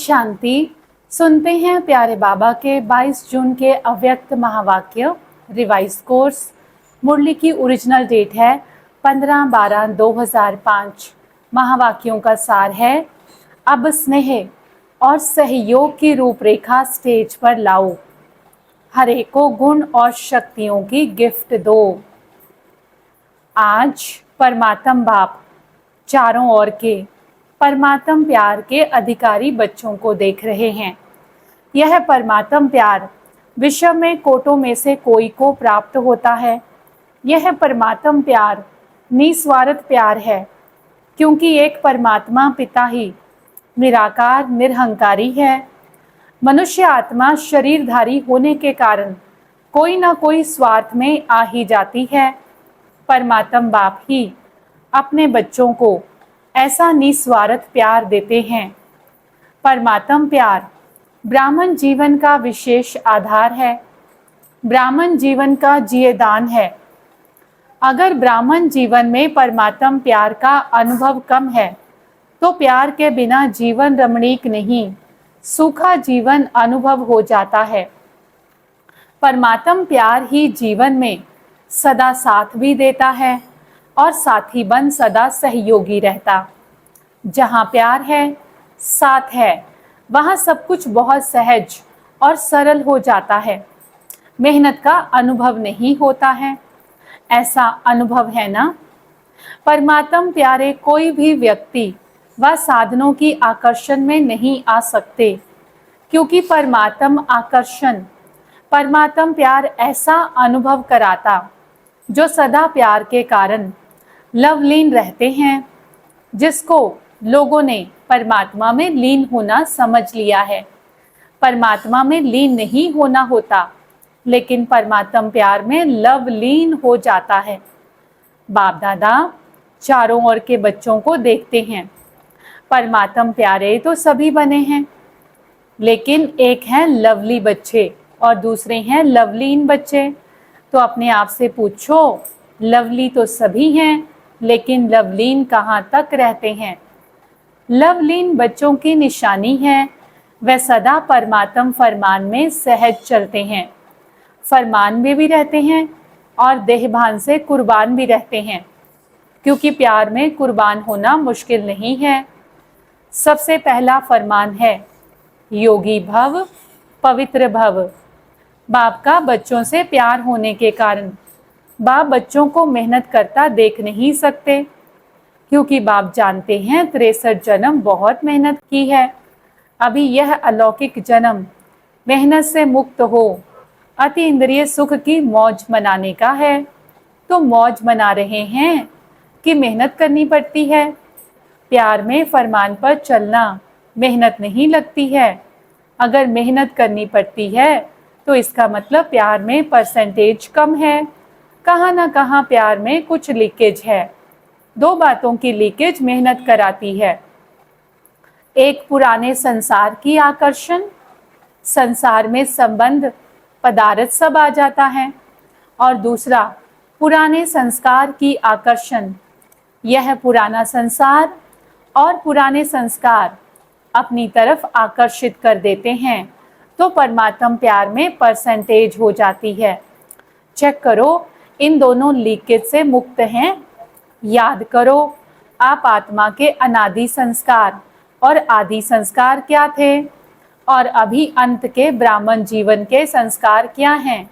शांति। सुनते हैं प्यारे बाबा के 22 जून के अव्यक्त महावाक्य रिवाइज कोर्स। मुरली की ओरिजिनल डेट है 15/12/2005। महावाक्यों का सार है, अब स्नेह और सहयोग की रूपरेखा स्टेज पर लाओ, हरे को गुण और शक्तियों की गिफ्ट दो। आज परमात्म बाप चारों ओर के परमात्म प्यार के अधिकारी बच्चों को देख रहे हैं। यह परमात्म प्यार विश्व में कोटों में से कोई को प्राप्त होता है। यह परमात्म प्यार निस्वार्थ प्यार है, क्योंकि एक परमात्मा पिता ही निराकार निरहंकारी है। मनुष्य आत्मा शरीरधारी होने के कारण कोई ना कोई स्वार्थ में आ ही जाती है। परमात्म बाप ही अपने बच्चों को ऐसा निस्वार्थ प्यार देते हैं। परमात्म प्यार ब्राह्मण जीवन का विशेष आधार है, ब्राह्मण जीवन का जियेदान है। अगर ब्राह्मण जीवन में परमात्म प्यार का अनुभव कम है तो प्यार के बिना जीवन रमणीक नहीं, सूखा जीवन अनुभव हो जाता है। परमात्म प्यार ही जीवन में सदा साथ भी देता है और साथी बन सदा सहयोगी रहता। जहाँ प्यार है, साथ है, वहाँ सब कुछ बहुत सहज और सरल हो जाता है। मेहनत का अनुभव नहीं होता है। ऐसा अनुभव है ना? परमात्म प्यारे कोई भी व्यक्ति व साधनों की आकर्षण में नहीं आ सकते, क्योंकि परमात्म आकर्षण परमात्म प्यार ऐसा अनुभव कराता जो सदा प्यार के कारण लवलीन रहते हैं, जिसको लोगों ने परमात्मा में लीन होना समझ लिया है। परमात्मा में लीन नहीं होना होता, लेकिन परमात्म प्यार में लवलीन हो जाता है। बाप दादा चारों ओर के बच्चों को देखते हैं। परमात्म प्यारे तो सभी बने हैं, लेकिन एक हैं लवली बच्चे और दूसरे हैं लवलीन बच्चे। तो अपने आप से पूछो, लवली तो सभी हैं, लेकिन लवलीन कहाँ तक रहते हैं? लवलीन बच्चों की निशानी है, वह सदा परमात्म फरमान में सहज चलते हैं, फरमान में भी रहते हैं और देहभान से कुर्बान भी रहते हैं, क्योंकि प्यार में कुर्बान होना मुश्किल नहीं है। सबसे पहला फरमान है, योगी भव पवित्र भव। बाप का बच्चों से प्यार होने के कारण बाप बच्चों को मेहनत करता देख नहीं सकते, क्योंकि बाप जानते हैं 63 जन्म बहुत मेहनत की है। अभी यह अलौकिक जन्म मेहनत से मुक्त हो अति इंद्रिय सुख की मौज मनाने का है। तो मौज मना रहे हैं कि मेहनत करनी पड़ती है। प्यार में फरमान पर चलना मेहनत नहीं लगती है। अगर मेहनत करनी पड़ती है तो इसका मतलब प्यार में परसेंटेज कम है। कहाँ ना कहाँ प्यार में कुछ लीकेज है। दो बातों की लीकेज मेहनत कराती है। एक पुराने संसार की आकर्षण, संसार में संबंध पदार्थ सब आ जाता है, और दूसरा पुराने संस्कार की आकर्षण। यह पुराना संसार और पुराने संस्कार अपनी तरफ आकर्षित कर देते हैं, तो परमात्म प्यार में परसेंटेज हो जाती है। चेक करो, इन दोनों लीकेज से मुक्त हैं। याद करो, आप आत्मा के अनादि संस्कार और आदि संस्कार क्या थे, और अभी अंत के ब्राह्मण जीवन के संस्कार क्या हैं।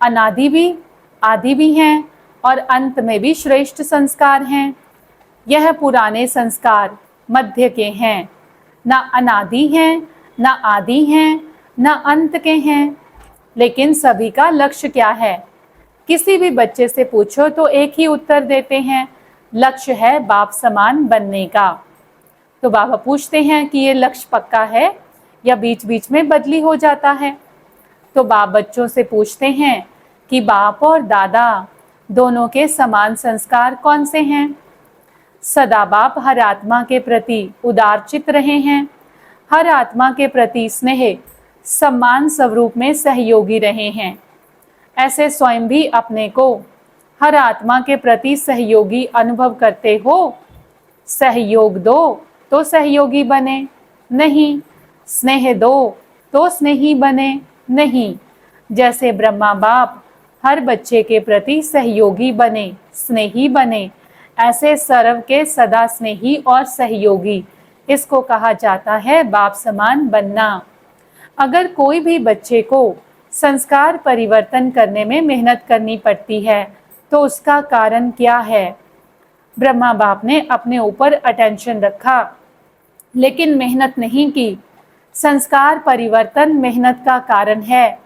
अनादि भी, आदि भी हैं, और अंत में भी श्रेष्ठ संस्कार हैं। यह पुराने संस्कार मध्य के हैं, ना अनादि हैं, ना आदि हैं, ना अंत के हैं। लेकिन सभी का लक्ष्य क्या है? किसी भी बच्चे से पूछो तो एक ही उत्तर देते हैं, लक्ष्य है बाप समान बनने का। तो बाबा पूछते हैं कि ये लक्ष्य पक्का है या बीच बीच में बदली हो जाता है? तो बाप बच्चों से पूछते हैं कि बाप और दादा दोनों के समान संस्कार कौन से हैं? सदा बाप हर आत्मा के प्रति उदारचित रहे हैं, हर आत्मा के प्रति स्नेह सम्मान स्वरूप में सहयोगी रहे हैं। ऐसे स्वयं भी अपने को हर आत्मा के प्रति सहयोगी अनुभव करते हो। सहयोग दो तो सहयोगी बने, नहीं स्नेह दो तो स्नेही बने, नहीं। जैसे ब्रह्मा बाप हर बच्चे के प्रति सहयोगी बने, स्नेही बने, ऐसे सर्व के सदा स्नेही और सहयोगी, इसको कहा जाता है बाप समान बनना। अगर कोई भी बच्चे को संस्कार परिवर्तन करने में मेहनत करनी पड़ती है तो उसका कारण क्या है? ब्रह्मा बाप ने अपने ऊपर अटेंशन रखा लेकिन मेहनत नहीं की। संस्कार परिवर्तन मेहनत का कारण है।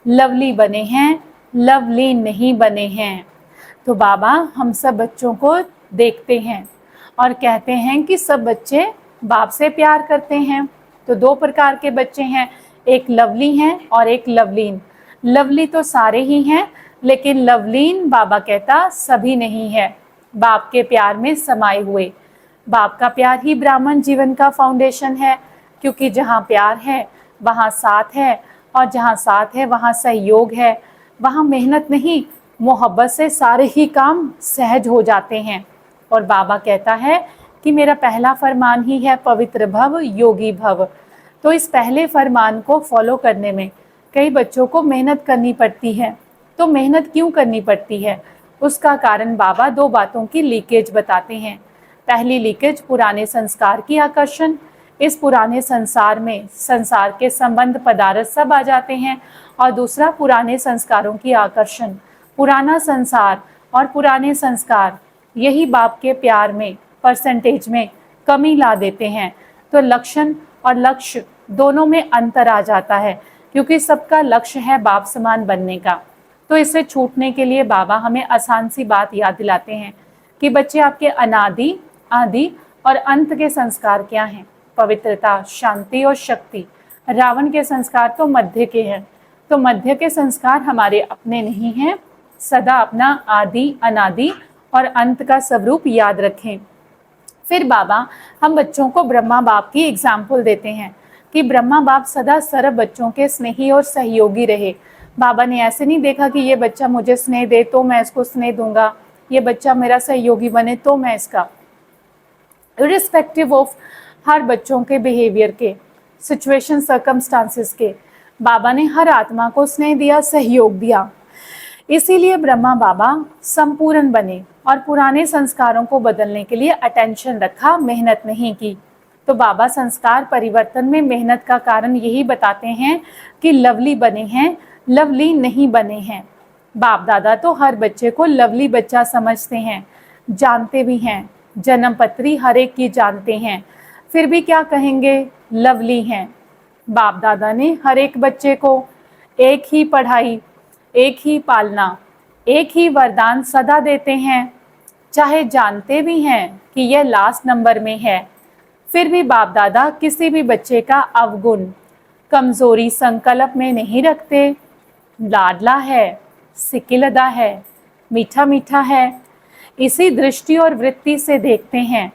लवली बने हैं, लवलीन नहीं बने हैं। तो बाबा हम सब बच्चों को देखते हैं और कहते हैं कि सब बच्चे बाप से प्यार करते हैं। तो दो प्रकार के बच्चे हैं, एक लवली हैं और एक लवलीन। लवली तो सारे ही हैं लेकिन लवलीन बाबा कहता सभी नहीं है, बाप के प्यार में समाये हुए। बाप का प्यार ही ब्राह्मण जीवन का फाउंडेशन है, क्योंकि जहाँ प्यार है वहाँ साथ है, और जहाँ साथ है वहाँ सहयोग है। वहाँ मेहनत नहीं, मोहब्बत से सारे ही काम सहज हो जाते हैं। और बाबा कहता है कि मेरा पहला फरमान ही है पवित्र भव योगी भव। तो इस पहले फरमान को फॉलो करने में कई बच्चों को मेहनत करनी पड़ती है। तो मेहनत क्यों करनी पड़ती है? उसका कारण बाबा दो बातों की लीकेज बताते हैं। पहली लीकेज पुराने संस्कार की आकर्षण। इस पुराने संसार में संसार के संबंध पदार्थ सब आ जाते हैं। और दूसरा पुराने संस्कारों की आकर्षण। पुराना संसार और पुराने संस्कार यही बाप के प्यार में परसेंटेज में कमी ला देते हैं। तो लक्षण और लक्ष्य दोनों में अंतर आ जाता है, क्योंकि सबका लक्ष्य है बाप समान बनने का। तो इससे छूटने के लिए बाबा हमें आसान सी बात याद दिलाते हैं कि बच्चे आपके अनादि, आदि और अंत के संस्कार क्या हैं? पवित्रता, शांति और शक्ति। रावण के संस्कार तो मध्य के हैं। तो मध्य के संस्कार हमारे अपने नहीं हैं। सदा अपना आदि, अनादि और अंत का स्वरूप याद रखें। फिर बाबा हम बच्चों को ब्रह्मा बाप की एग्जाम्पल देते हैं कि ब्रह्मा बाप सदा सर्व बच्चों के स्नेही और सहयोगी रहे। बाबा ने ऐसे नहीं देखा कि ये बच्चा मुझे स्नेह दे तो मैं इसको स्नेह दूंगा, ये बच्चा मेरा सहयोगी बने तो मैं इसका। इर्रिस्पेक्टिव ऑफ हर बच्चों के बिहेवियर के, सिचुएशन, सर्कमस्टांसिस के, बाबा ने हर आत्मा को स्नेह दिया, सहयोग दिया। इसीलिए ब्रह्मा बाबा संपूर्ण बने और पुराने संस्कारों को बदलने के लिए अटेंशन रखा, मेहनत नहीं की। तो बाबा संस्कार परिवर्तन में मेहनत का कारण यही बताते हैं कि लवली बने हैं, लवली नहीं बने हैं। बाप दादा तो हर बच्चे को लवली बच्चा समझते हैं, जानते भी हैं, जन्म पत्री हर एक की जानते हैं, फिर भी क्या कहेंगे? लवली हैं। बाप दादा ने हर एक बच्चे को एक ही पढ़ाई, एक ही पालना, एक ही वरदान सदा देते हैं, चाहे जानते भी हैं कि यह लास्ट नंबर में है। फिर भी बाप दादा किसी भी बच्चे का अवगुण, कमजोरी संकल्प में नहीं रखते। लाडला है, सिकिलदा है, मीठा मीठा है, इसी दृष्टि और वृत्ति से देखते हैं,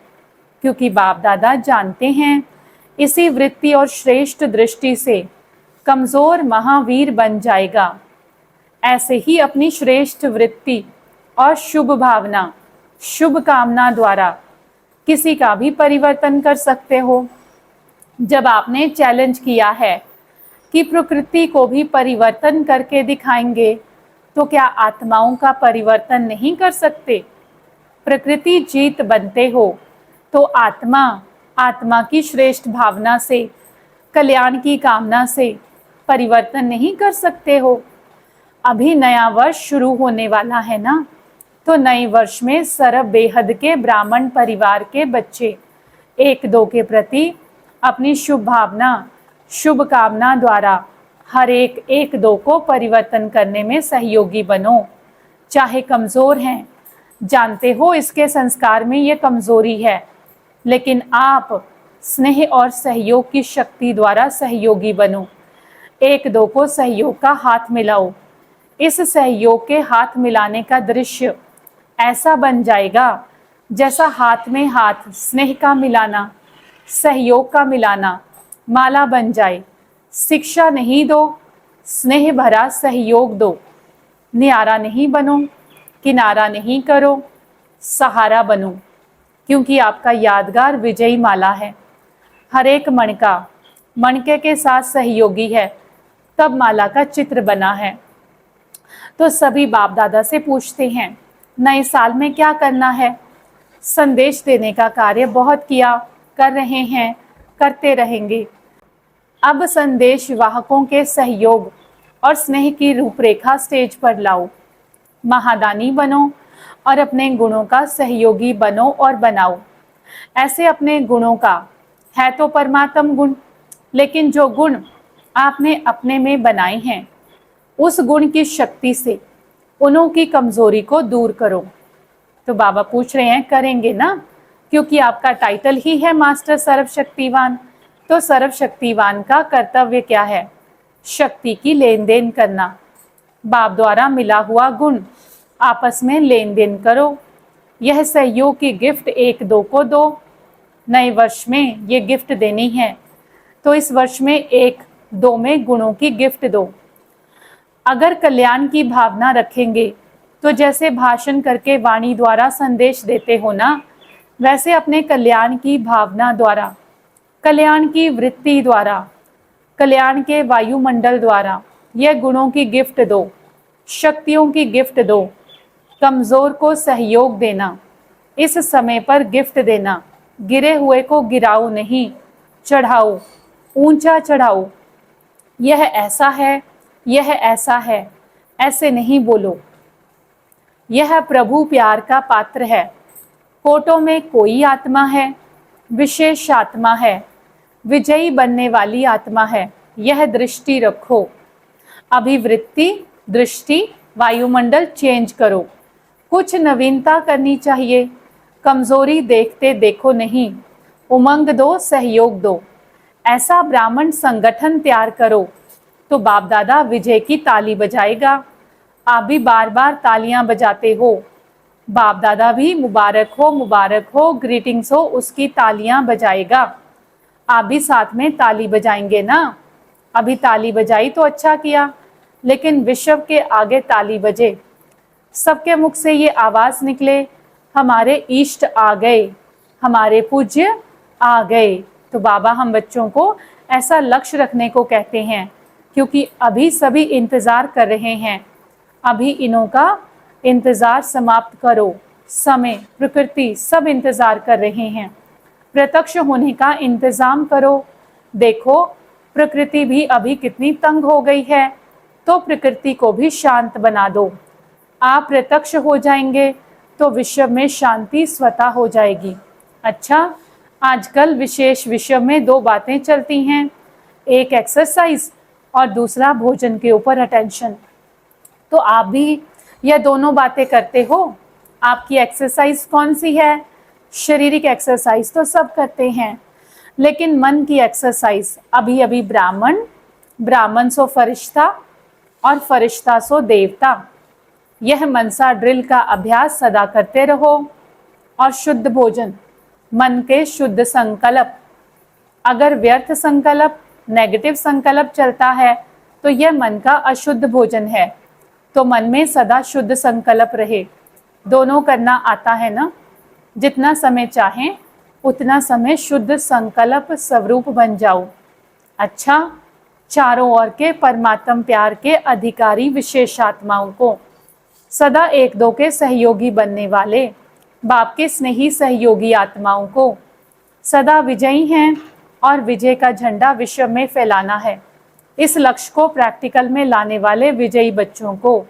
क्योंकि बाप दादा जानते हैं इसी वृत्ति और श्रेष्ठ दृष्टि से कमजोर महावीर बन जाएगा। ऐसे ही अपनी श्रेष्ठ वृत्ति और शुभ भावना, शुभ कामना द्वारा किसी का भी परिवर्तन कर सकते हो। जब आपने चैलेंज किया है कि प्रकृति को भी परिवर्तन करके दिखाएंगे, तो क्या आत्माओं का परिवर्तन नहीं कर सकते? प्रकृति जीत बनते हो तो आत्मा की श्रेष्ठ भावना से, कल्याण की कामना से परिवर्तन नहीं कर सकते हो? अभी नया वर्ष शुरू होने वाला है ना, तो नए वर्ष में सर्व बेहद के ब्राह्मण परिवार के बच्चे एक दो के प्रति अपनी शुभ भावना, शुभ कामना द्वारा हर एक दो को परिवर्तन करने में सहयोगी बनो। चाहे कमज़ोर हैं, जानते हो इसके संस्कार में ये कमज़ोरी है, लेकिन आप स्नेह और सहयोग की शक्ति द्वारा सहयोगी बनो। एक दो को सहयोग का हाथ मिलाओ। इस सहयोग के हाथ मिलाने का दृश्य ऐसा बन जाएगा जैसा हाथ में हाथ स्नेह का मिलाना, सहयोग का मिलाना माला बन जाए। शिक्षा नहीं दो, स्नेह भरा सहयोग दो। न्यारा नहीं बनो, किनारा नहीं करो, सहारा बनो, क्योंकि आपका यादगार विजयी माला है। हर एक मण का, मणके के साथ सहयोगी है, तब माला का चित्र बना है। तो सभी बाप दादा से पूछते हैं, नए साल में क्या करना है? संदेश देने का कार्य बहुत किया, कर रहे हैं, करते रहेंगे। अब संदेश वाहकों के सहयोग और स्नेह की रूपरेखा स्टेज पर लाओ। महादानी बनो और अपने गुणों का सहयोगी बनो और बनाओ। ऐसे अपने गुणों का है तो परमात्म गुण, लेकिन जो गुण आपने अपने में बनाए हैं उस गुण की शक्ति से उन्हों की कमजोरी को दूर करो। तो बाबा पूछ रहे हैं, करेंगे ना? क्योंकि आपका टाइटल ही है मास्टर सर्वशक्तिवान। तो सर्वशक्तिवान का कर्तव्य क्या है? शक्ति की लेन देन करना। बाप द्वारा मिला हुआ गुण आपस में लेन देन करो। यह सहयोग की गिफ्ट एक दो को दो। नए वर्ष में ये गिफ्ट देनी है, तो इस वर्ष में एक दो में गुणों की गिफ्ट दो। अगर कल्याण की भावना रखेंगे तो जैसे भाषण करके वाणी द्वारा संदेश देते हो ना, वैसे अपने कल्याण की भावना द्वारा, कल्याण की वृत्ति द्वारा, कल्याण के वायुमंडल द्वारा यह गुणों की गिफ्ट दो, शक्तियों की गिफ्ट दो। कमजोर को सहयोग देना, इस समय पर गिफ्ट देना। गिरे हुए को गिराओ नहीं, चढ़ाओ, ऊंचा चढ़ाओ। यह ऐसा है, यह ऐसा है, ऐसे नहीं बोलो। यह प्रभु प्यार का पात्र है। कोटों में कोई आत्मा है, विशेष आत्मा है, विजयी बनने वाली आत्मा है। यह दृष्टि रखो। अभिवृत्ति, दृष्टि, वायुमंडल चेंज करो। कुछ नवीनता करनी चाहिए। कमजोरी देखते देखो नहीं, उमंग दो, सहयोग दो। ऐसा ब्राह्मण संगठन तैयार करो तो बाप दादा विजय की ताली बजाएगा। आप भी बार बार तालियां बजाते हो। बाप दादा भी मुबारक हो, ग्रीटिंग्स हो, उसकी तालियां बजाएगा। आप भी साथ में ताली बजाएंगे ना? अभी ताली बजाई तो अच्छा किया, लेकिन विश्व के आगे ताली बजे, सबके मुख से ये आवाज निकले, हमारे इष्ट आ गए, हमारे पूज्य आ गए। तो बाबा हम बच्चों को ऐसा लक्ष्य रखने को कहते हैं, क्योंकि अभी सभी इंतजार कर रहे हैं। अभी इन्हों का इंतजार समाप्त करो। समय, प्रकृति सब इंतजार कर रहे हैं। प्रत्यक्ष होने का इंतजाम करो। देखो प्रकृति भी अभी कितनी तंग हो गई है, तो प्रकृति को भी शांत बना दो। आप प्रत्यक्ष हो जाएंगे तो विश्व में शांति स्वतः हो जाएगी। अच्छा, आजकल विशेष विश्व में दो बातें चलती हैं, एक एक्सरसाइज और दूसरा भोजन के ऊपर अटेंशन। तो आप भी यह दोनों बातें करते हो। आपकी एक्सरसाइज कौन सी है? शारीरिक एक्सरसाइज तो सब करते हैं, लेकिन मन की एक्सरसाइज अभी अभी ब्राह्मण, ब्राह्मण सो फरिश्ता और फरिश्ता सो देवता। यह मनसा ड्रिल का अभ्यास सदा करते रहो। और शुद्ध भोजन, मन के शुद्ध संकल्प। अगर व्यर्थ संकल्प, नेगेटिव संकल्प चलता है तो यह मन का अशुद्ध भोजन है। तो मन में सदा शुद्ध संकल्प रहे। दोनों करना आता है ना? जितना समय चाहें उतना समय शुद्ध संकल्प स्वरूप बन जाओ। अच्छा, चारों ओर के परमात्म प्यार के अधिकारी विशेषात्माओं को, सदा एक दो के सहयोगी बनने वाले बाप के स्नेही सहयोगी आत्माओं को, सदा विजयी हैं और विजय का झंडा विश्व में फैलाना है। इस लक्ष्य को प्रैक्टिकल में लाने वाले विजयी बच्चों को,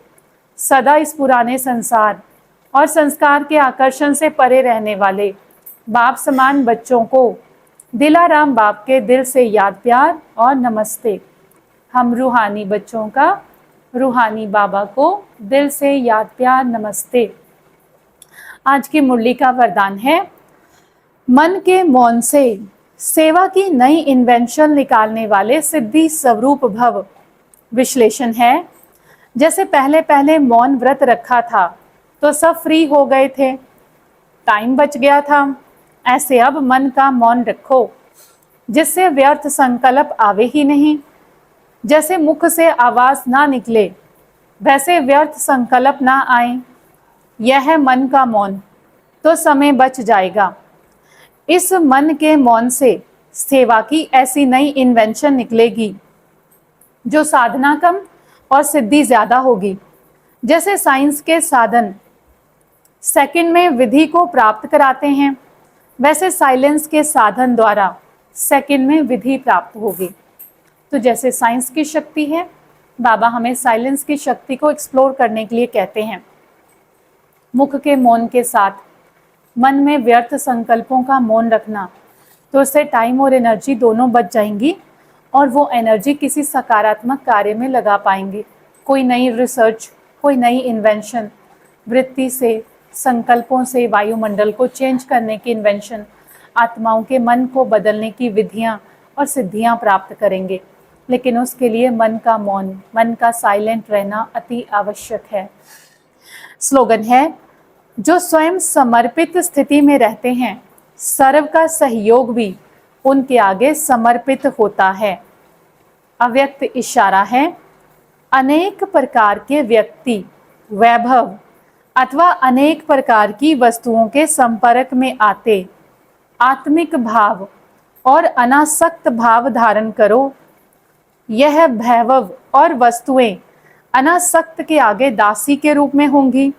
सदा इस पुराने संसार और संस्कार के आकर्षण से परे रहने वाले बाप समान बच्चों को दिलाराम बाप के दिल से याद प्यार और नमस्ते। हम रूहानी बच्चों का रूहानी बाबा को दिल से याद प्यार नमस्ते। आज की मुरली का वरदान है, मन के मौन से सेवा की नई इन्वेंशन निकालने वाले सिद्धि स्वरूप भव। विश्लेषण है, जैसे पहले पहले मौन व्रत रखा था तो सब फ्री हो गए थे, टाइम बच गया था। ऐसे अब मन का मौन रखो, जिससे व्यर्थ संकल्प आवे ही नहीं। जैसे मुख से आवाज ना निकले, वैसे व्यर्थ संकल्प ना आए। यह है मन का मौन, तो समय बच जाएगा। इस मन के मौन से सेवा की ऐसी नई इन्वेंशन निकलेगी जो साधना कम और सिद्धि ज्यादा होगी। जैसे साइंस के साधन सेकंड में विधि को प्राप्त कराते हैं, वैसे साइलेंस के साधन द्वारा सेकंड में विधि प्राप्त होगी। तो जैसे साइंस की शक्ति है, बाबा हमें साइलेंस की शक्ति को एक्सप्लोर करने के लिए कहते हैं। मुख के मौन के साथ मन में व्यर्थ संकल्पों का मौन रखना, तो उससे टाइम और एनर्जी दोनों बच जाएंगी और वो एनर्जी किसी सकारात्मक कार्य में लगा पाएंगे। कोई नई रिसर्च, कोई नई इन्वेंशन, वृत्ति से, संकल्पों से वायुमंडल को चेंज करने की इन्वेंशन, आत्माओं के मन को बदलने की विधियां और सिद्धियां प्राप्त करेंगे। लेकिन उसके लिए मन का मौन, मन का साइलेंट रहना अति आवश्यक है। स्लोगन है, जो स्वयं समर्पित स्थिति में रहते हैं, सर्व का सहयोग भी उनके आगे समर्पित होता है। अव्यक्त इशारा है, अनेक प्रकार के व्यक्ति, वैभव अथवा अनेक प्रकार की वस्तुओं के संपर्क में आते आत्मिक भाव और अनासक्त भाव धारण करो। यह वैभव और वस्तुएं अनासक्त के आगे दासी के रूप में होंगी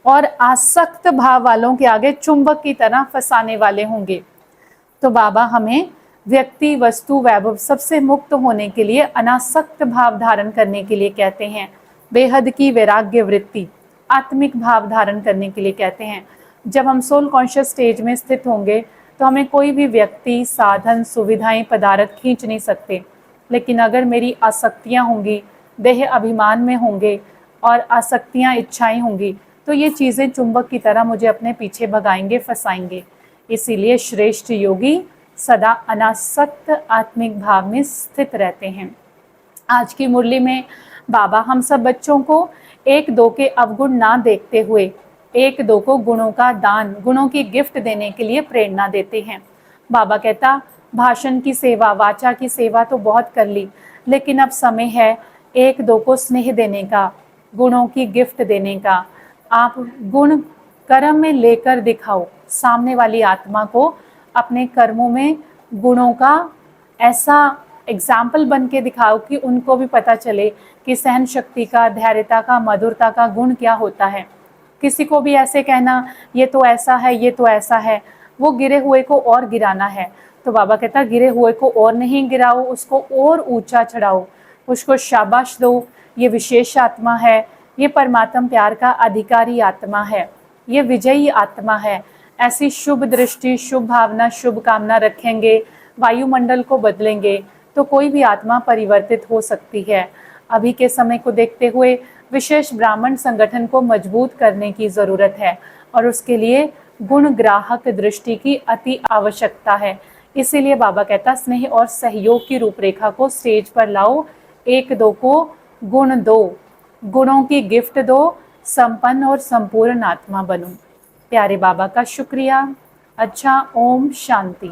और आसक्त भाव वालों के आगे चुंबक की तरह फंसाने वाले होंगे। तो बाबा हमें व्यक्ति, वस्तु, वैभव सबसे मुक्त होने के लिए अनासक्त भाव धारण करने के लिए कहते हैं। बेहद की वैराग्य वृत्ति, आत्मिक भाव धारण करने के लिए कहते हैं। जब हम सोल कॉन्शियस स्टेज में स्थित होंगे तो हमें कोई भी व्यक्ति, साधन, सुविधाएं, पदार्थ खींच नहीं सकते। लेकिन अगर मेरी आसक्तियां होंगी, देह अभिमान में होंगे और आसक्तियां, इच्छाएं होंगी, तो ये चीज़ें चुंबक की तरह मुझे अपने पीछे भगाएंगे, फंसाएंगे। इसीलिए श्रेष्ठ योगी सदा अनासक्त आत्मिक भाव में स्थित रहते हैं। आज की मुरली में बाबा हम सब बच्चों को एक दो के अवगुण ना देखते हुए एक दो को गुणों का दान, गुणों की गिफ्ट देने के लिए प्रेरणा देते हैं। बाबा कहता, भाषण की सेवा, वाचा की सेवा तो बहुत कर ली, लेकिन अब समय है एक दो को स्नेह देने का, गुणों की गिफ्ट देने का। आप गुण कर्म में लेकर दिखाओ, सामने वाली आत्मा को अपने कर्मों में गुणों का ऐसा एग्जाम्पल बन के दिखाओ कि उनको भी पता चले कि सहन शक्ति का, धैर्यता का, मधुरता का गुण क्या होता है। किसी को भी ऐसे कहना ये तो ऐसा है, ये तो ऐसा है, वो गिरे हुए को और गिराना है। तो बाबा कहता, गिरे हुए को और नहीं गिराओ, उसको और ऊंचा चढ़ाओ, उसको शाबाश दो। ये विशेष आत्मा है, ये परमात्म प्यार का अधिकारी आत्मा है, ये विजयी आत्मा है। ऐसी शुभ दृष्टि, शुभ भावना, शुभ कामना रखेंगे, वायुमंडल को बदलेंगे तो कोई भी आत्मा परिवर्तित हो सकती है। अभी के समय को देखते हुए विशेष ब्राह्मण संगठन को मजबूत करने की ज़रूरत है और उसके लिए गुण ग्राहक दृष्टि की अति आवश्यकता है। इसीलिए बाबा कहता, स्नेह और सहयोग की रूपरेखा को स्टेज पर लाओ, एक दो को गुण दो, गुणों की गिफ्ट दो, संपन्न और संपूर्ण आत्मा बनो। प्यारे बाबा का शुक्रिया। अच्छा, ओम शांति।